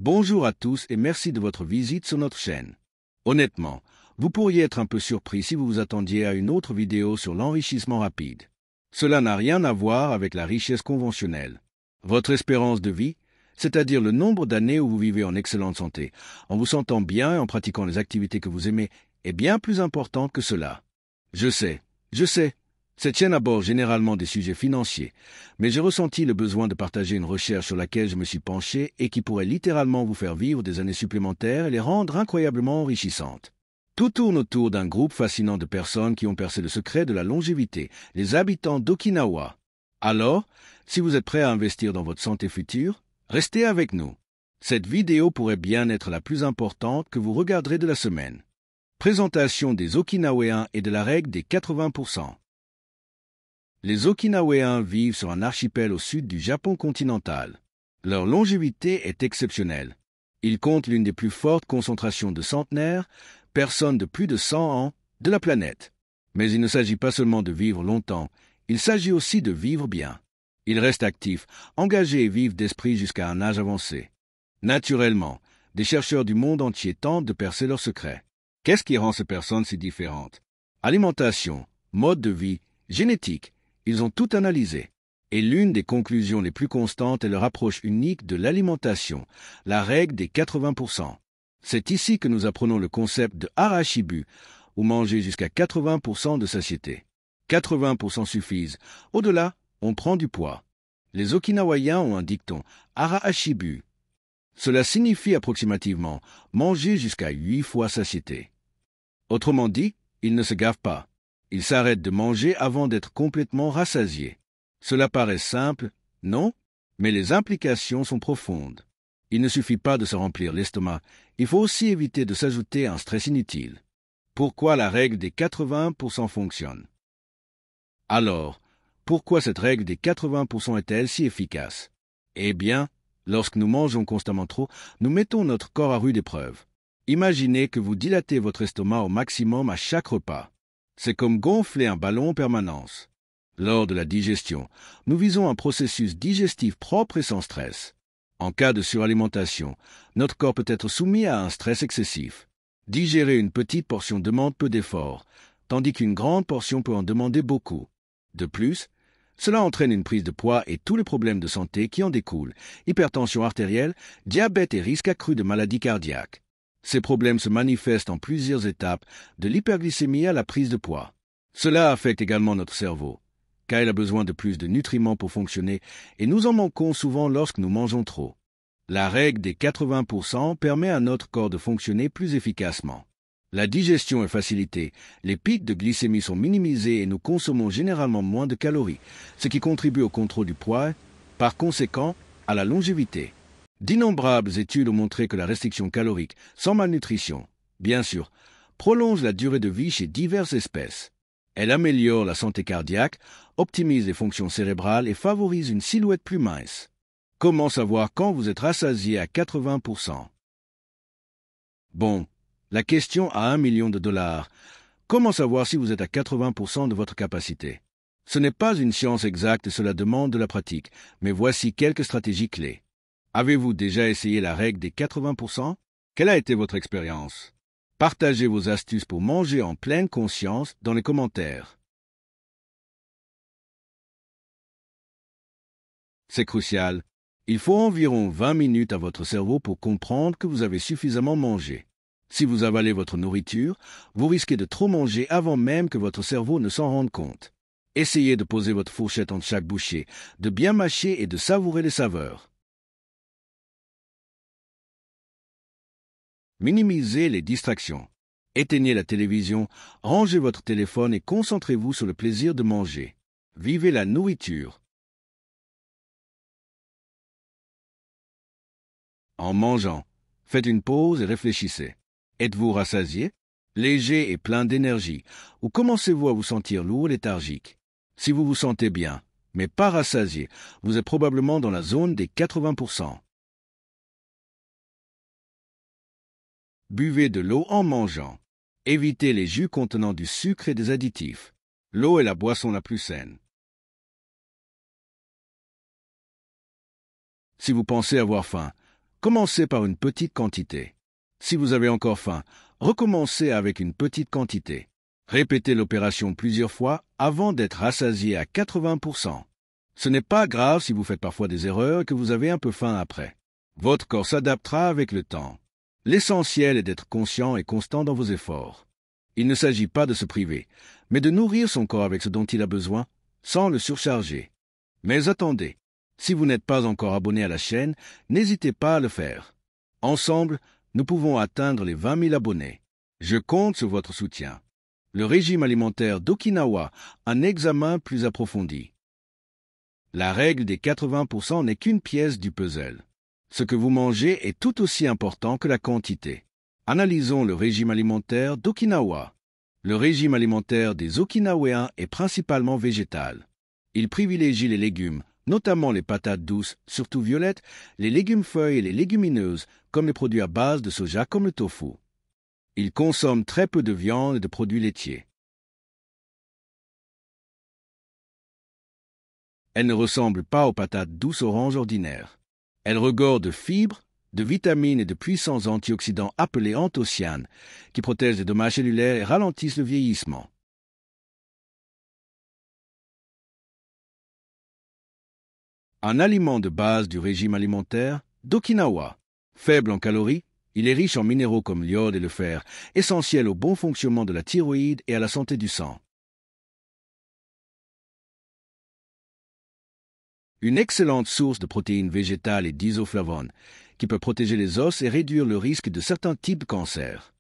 Bonjour à tous et merci de votre visite sur notre chaîne. Honnêtement, vous pourriez être un peu surpris si vous vous attendiez à une autre vidéo sur l'enrichissement rapide. Cela n'a rien à voir avec la richesse conventionnelle. Votre espérance de vie, c'est-à-dire le nombre d'années où vous vivez en excellente santé, en vous sentant bien et en pratiquant les activités que vous aimez, est bien plus importante que cela. Je sais. Cette chaîne aborde généralement des sujets financiers, mais j'ai ressenti le besoin de partager une recherche sur laquelle je me suis penché et qui pourrait littéralement vous faire vivre des années supplémentaires et les rendre incroyablement enrichissantes. Tout tourne autour d'un groupe fascinant de personnes qui ont percé le secret de la longévité, les habitants d'Okinawa. Alors, si vous êtes prêt à investir dans votre santé future, restez avec nous. Cette vidéo pourrait bien être la plus importante que vous regarderez de la semaine. Présentation des Okinawaens et de la règle des 80%. Les Okinawaens vivent sur un archipel au sud du Japon continental. Leur longévité est exceptionnelle. Ils comptent l'une des plus fortes concentrations de centenaires, personnes de plus de 100 ans, de la planète. Mais il ne s'agit pas seulement de vivre longtemps, il s'agit aussi de vivre bien. Ils restent actifs, engagés et vivent d'esprit jusqu'à un âge avancé. Naturellement, des chercheurs du monde entier tentent de percer leurs secrets. Qu'est-ce qui rend ces personnes si différentes? Alimentation, mode de vie, génétique, ils ont tout analysé. Et l'une des conclusions les plus constantes est leur approche unique de l'alimentation, la règle des 80%. C'est ici que nous apprenons le concept de arashibu, ou manger jusqu'à 80% de satiété. 80% suffisent. Au-delà, on prend du poids. Les Okinawaïens ont un dicton, arashibu. Cela signifie approximativement manger jusqu'à 8 fois satiété. Autrement dit, ils ne se gavent pas. Ils s'arrêtent de manger avant d'être complètement rassasiés. Cela paraît simple, non? Mais les implications sont profondes. Il ne suffit pas de se remplir l'estomac, il faut aussi éviter de s'ajouter un stress inutile. Pourquoi la règle des 80% fonctionne? Alors, pourquoi cette règle des 80% est-elle si efficace? Eh bien, lorsque nous mangeons constamment trop, nous mettons notre corps à rude épreuve. Imaginez que vous dilatez votre estomac au maximum à chaque repas. C'est comme gonfler un ballon en permanence. Lors de la digestion, nous visons un processus digestif propre et sans stress. En cas de suralimentation, notre corps peut être soumis à un stress excessif. Digérer une petite portion demande peu d'efforts, tandis qu'une grande portion peut en demander beaucoup. De plus, cela entraîne une prise de poids et tous les problèmes de santé qui en découlent, hypertension artérielle, diabète et risque accru de maladies cardiaques. Ces problèmes se manifestent en plusieurs étapes, de l'hyperglycémie à la prise de poids. Cela affecte également notre cerveau, car il a besoin de plus de nutriments pour fonctionner, et nous en manquons souvent lorsque nous mangeons trop. La règle des 80% permet à notre corps de fonctionner plus efficacement. La digestion est facilitée, les pics de glycémie sont minimisés et nous consommons généralement moins de calories, ce qui contribue au contrôle du poids, par conséquent, à la longévité. D'innombrables études ont montré que la restriction calorique, sans malnutrition, bien sûr, prolonge la durée de vie chez diverses espèces. Elle améliore la santé cardiaque, optimise les fonctions cérébrales et favorise une silhouette plus mince. Comment savoir quand vous êtes rassasié à 80%? Bon, la question à $1 million. Comment savoir si vous êtes à 80% de votre capacité? Ce n'est pas une science exacte et cela demande de la pratique, mais voici quelques stratégies clés. Avez-vous déjà essayé la règle des 80%? Quelle a été votre expérience? Partagez vos astuces pour manger en pleine conscience dans les commentaires. C'est crucial. Il faut environ 20 minutes à votre cerveau pour comprendre que vous avez suffisamment mangé. Si vous avalez votre nourriture, vous risquez de trop manger avant même que votre cerveau ne s'en rende compte. Essayez de poser votre fourchette entre chaque bouchée, de bien mâcher et de savourer les saveurs. Minimisez les distractions. Éteignez la télévision, rangez votre téléphone et concentrez-vous sur le plaisir de manger. Vivez la nourriture. En mangeant, faites une pause et réfléchissez. Êtes-vous rassasié, léger et plein d'énergie, ou commencez-vous à vous sentir lourd et léthargique? Si vous vous sentez bien, mais pas rassasié, vous êtes probablement dans la zone des 80%. Buvez de l'eau en mangeant. Évitez les jus contenant du sucre et des additifs. L'eau est la boisson la plus saine. Si vous pensez avoir faim, Commencez par une petite quantité. Si vous avez encore faim, recommencez avec une petite quantité. Répétez l'opération plusieurs fois avant d'être rassasié à 80%. Ce n'est pas grave si vous faites parfois des erreurs et que vous avez un peu faim après. Votre corps s'adaptera avec le temps. L'essentiel est d'être conscient et constant dans vos efforts. Il ne s'agit pas de se priver, mais de nourrir son corps avec ce dont il a besoin, sans le surcharger. Mais attendez, si vous n'êtes pas encore abonné à la chaîne, n'hésitez pas à le faire. Ensemble, nous pouvons atteindre les 20 000 abonnés. Je compte sur votre soutien. Le régime alimentaire d'Okinawa, un examen plus approfondi. La règle des 80% n'est qu'une pièce du puzzle. Ce que vous mangez est tout aussi important que la quantité. Analysons le régime alimentaire d'Okinawa. Le régime alimentaire des Okinawaens est principalement végétal. Il privilégie les légumes, notamment les patates douces, surtout violettes, les légumes-feuilles et les légumineuses, comme les produits à base de soja comme le tofu. Il consomme très peu de viande et de produits laitiers. Elle ne ressemble pas aux patates douces oranges ordinaires. Elle regorge de fibres, de vitamines et de puissants antioxydants appelés anthocyanes, qui protègent des dommages cellulaires et ralentissent le vieillissement. Un aliment de base du régime alimentaire d'Okinawa. Faible en calories, il est riche en minéraux comme l'iode et le fer, essentiels au bon fonctionnement de la thyroïde et à la santé du sang. Une excellente source de protéines végétales et d'isoflavones, qui peut protéger les os et réduire le risque de certains types de cancers.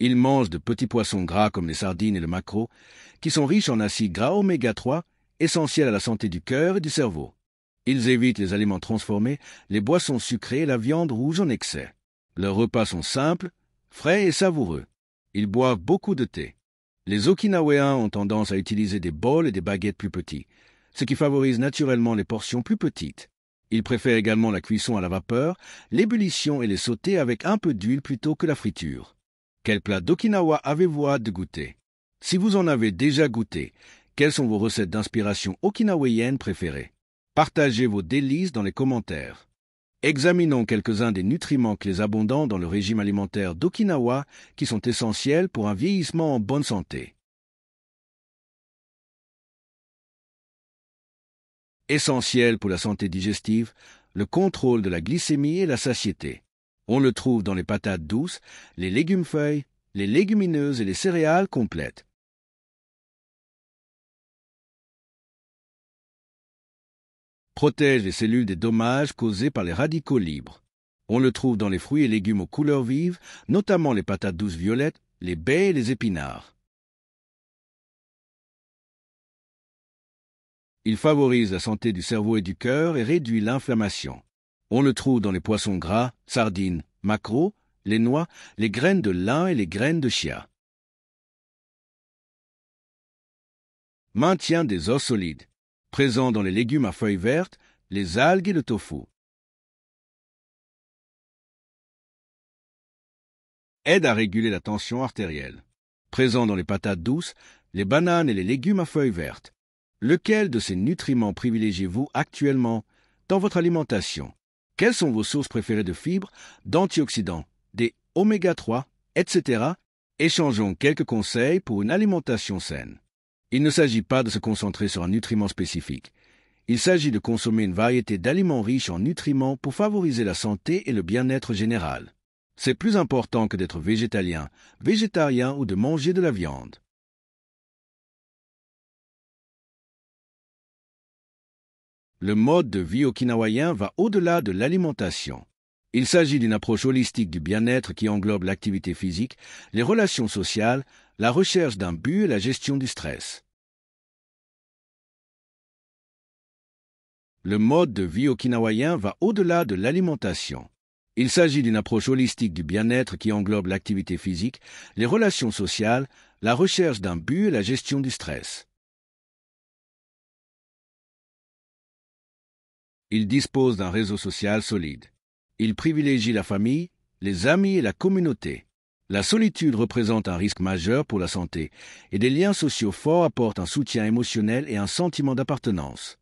Il mange de petits poissons gras comme les sardines et le maquereau, qui sont riches en acides gras oméga 3, essentiels à la santé du cœur et du cerveau. Ils évitent les aliments transformés, les boissons sucrées et la viande rouge en excès. Leurs repas sont simples, frais et savoureux. Ils boivent beaucoup de thé. Les Okinawaens ont tendance à utiliser des bols et des baguettes plus petits, ce qui favorise naturellement les portions plus petites. Ils préfèrent également la cuisson à la vapeur, l'ébullition et les sautés avec un peu d'huile plutôt que la friture. Quel plat d'Okinawa avez-vous hâte de goûter? Si vous en avez déjà goûté, quelles sont vos recettes d'inspiration okinawayennes préférées? Partagez vos délices dans les commentaires. Examinons quelques-uns des nutriments clés abondants dans le régime alimentaire d'Okinawa qui sont essentiels pour un vieillissement en bonne santé. Essentiel pour la santé digestive, le contrôle de la glycémie et la satiété. On le trouve dans les patates douces, les légumes-feuilles, les légumineuses et les céréales complètes. Protège les cellules des dommages causés par les radicaux libres. On le trouve dans les fruits et légumes aux couleurs vives, notamment les patates douces violettes, les baies et les épinards. Il favorise la santé du cerveau et du cœur et réduit l'inflammation. On le trouve dans les poissons gras, sardines, maquereaux, les noix, les graines de lin et les graines de chia. Maintien des os solides. Présent dans les légumes à feuilles vertes, les algues et le tofu. Aide à réguler la tension artérielle. Présent dans les patates douces, les bananes et les légumes à feuilles vertes. Lequel de ces nutriments privilégiez-vous actuellement dans votre alimentation? Quelles sont vos sources préférées de fibres, d'antioxydants, des oméga 3, etc. Échangeons quelques conseils pour une alimentation saine. Il ne s'agit pas de se concentrer sur un nutriment spécifique. Il s'agit de consommer une variété d'aliments riches en nutriments pour favoriser la santé et le bien-être général. C'est plus important que d'être végétalien, végétarien ou de manger de la viande. Le mode de vie okinawayen va au-delà de l'alimentation. Il s'agit d'une approche holistique du bien-être qui englobe l'activité physique, les relations sociales, la recherche d'un but et la gestion du stress. Le mode de vie okinawayen va au-delà de l'alimentation. Il s'agit d'une approche holistique du bien-être qui englobe l'activité physique, les relations sociales, la recherche d'un but et la gestion du stress. Il dispose d'un réseau social solide. Il privilégie la famille, les amis et la communauté. La solitude représente un risque majeur pour la santé, et des liens sociaux forts apportent un soutien émotionnel et un sentiment d'appartenance.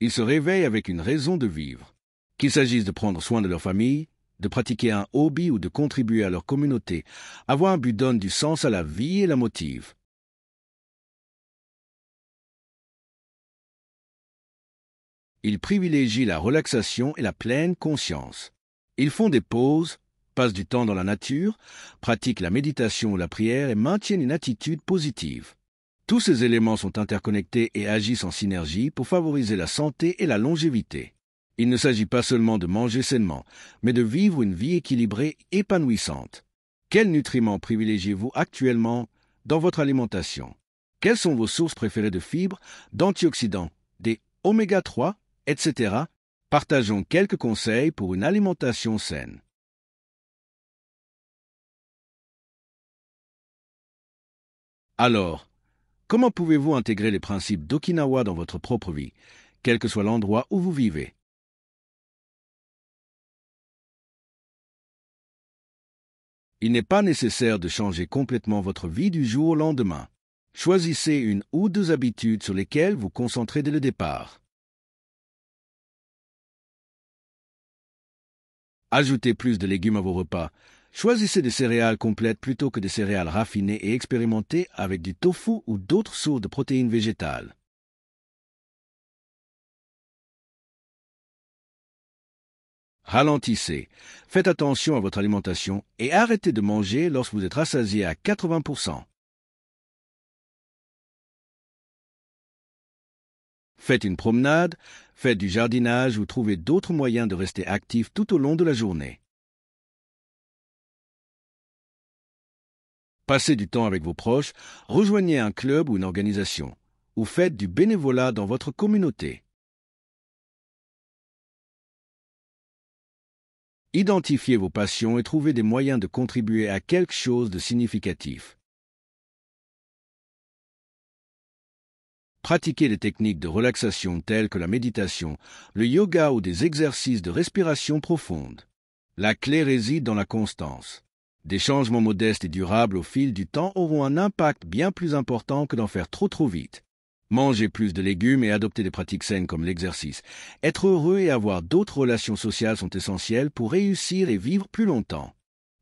Ils se réveillent avec une raison de vivre. Qu'il s'agisse de prendre soin de leur famille, de pratiquer un hobby ou de contribuer à leur communauté, avoir un but donne du sens à la vie et la motive. Ils privilégient la relaxation et la pleine conscience. Ils font des pauses, passent du temps dans la nature, pratiquent la méditation ou la prière et maintiennent une attitude positive. Tous ces éléments sont interconnectés et agissent en synergie pour favoriser la santé et la longévité. Il ne s'agit pas seulement de manger sainement, mais de vivre une vie équilibrée et épanouissante. Quels nutriments privilégiez-vous actuellement dans votre alimentation? Quelles sont vos sources préférées de fibres, d'antioxydants, des oméga 3, etc. Partageons quelques conseils pour une alimentation saine. Alors, comment pouvez-vous intégrer les principes d'Okinawa dans votre propre vie, quel que soit l'endroit où vous vivez? Il n'est pas nécessaire de changer complètement votre vie du jour au lendemain. Choisissez une ou deux habitudes sur lesquelles vous concentrez dès le départ. Ajoutez plus de légumes à vos repas. Choisissez des céréales complètes plutôt que des céréales raffinées et expérimentez avec du tofu ou d'autres sources de protéines végétales. Ralentissez. Faites attention à votre alimentation et arrêtez de manger lorsque vous êtes rassasié à 80%. Faites une promenade, faites du jardinage ou trouvez d'autres moyens de rester actif tout au long de la journée. Passez du temps avec vos proches, rejoignez un club ou une organisation, ou faites du bénévolat dans votre communauté. Identifiez vos passions et trouvez des moyens de contribuer à quelque chose de significatif. Pratiquez des techniques de relaxation telles que la méditation, le yoga ou des exercices de respiration profonde. La clé réside dans la constance. Des changements modestes et durables au fil du temps auront un impact bien plus important que d'en faire trop vite. Mangez plus de légumes et adoptez des pratiques saines comme l'exercice. Être heureux et avoir d'autres relations sociales sont essentiels pour réussir et vivre plus longtemps.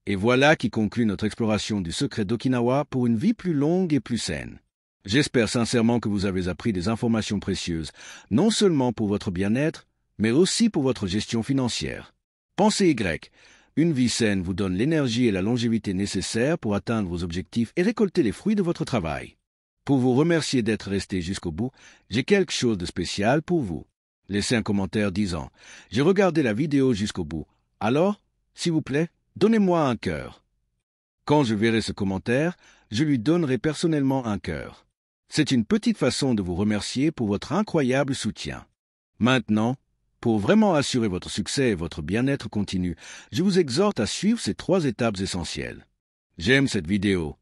Et voilà qui conclut notre exploration du secret d'Okinawa pour une vie plus longue et plus saine. J'espère sincèrement que vous avez appris des informations précieuses, non seulement pour votre bien-être, mais aussi pour votre gestion financière. Pensez Y. Une vie saine vous donne l'énergie et la longévité nécessaires pour atteindre vos objectifs et récolter les fruits de votre travail. Pour vous remercier d'être resté jusqu'au bout, j'ai quelque chose de spécial pour vous. Laissez un commentaire disant « J'ai regardé la vidéo jusqu'au bout. Alors, s'il vous plaît, donnez-moi un cœur. » Quand je verrai ce commentaire, je lui donnerai personnellement un cœur. C'est une petite façon de vous remercier pour votre incroyable soutien. Maintenant, pour vraiment assurer votre succès et votre bien-être continu, je vous exhorte à suivre ces 3 étapes essentielles. J'aime cette vidéo.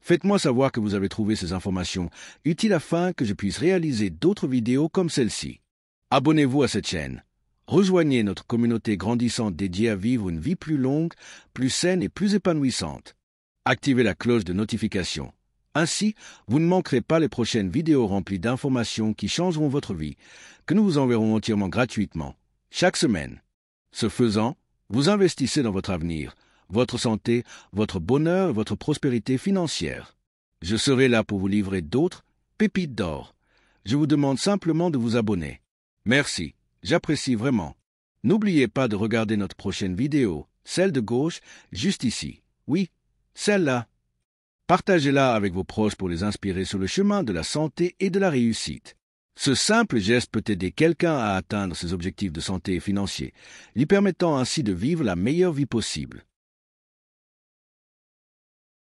Faites-moi savoir que vous avez trouvé ces informations utiles afin que je puisse réaliser d'autres vidéos comme celle-ci. Abonnez-vous à cette chaîne. Rejoignez notre communauté grandissante dédiée à vivre une vie plus longue, plus saine et plus épanouissante. Activez la cloche de notification. Ainsi, vous ne manquerez pas les prochaines vidéos remplies d'informations qui changeront votre vie, que nous vous enverrons entièrement gratuitement, chaque semaine. Ce faisant, vous investissez dans votre avenir, votre santé, votre bonheur et votre prospérité financière. Je serai là pour vous livrer d'autres pépites d'or. Je vous demande simplement de vous abonner. Merci, j'apprécie vraiment. N'oubliez pas de regarder notre prochaine vidéo, celle de gauche, juste ici. Oui, celle-là. Partagez-la avec vos proches pour les inspirer sur le chemin de la santé et de la réussite. Ce simple geste peut aider quelqu'un à atteindre ses objectifs de santé et financiers, lui permettant ainsi de vivre la meilleure vie possible.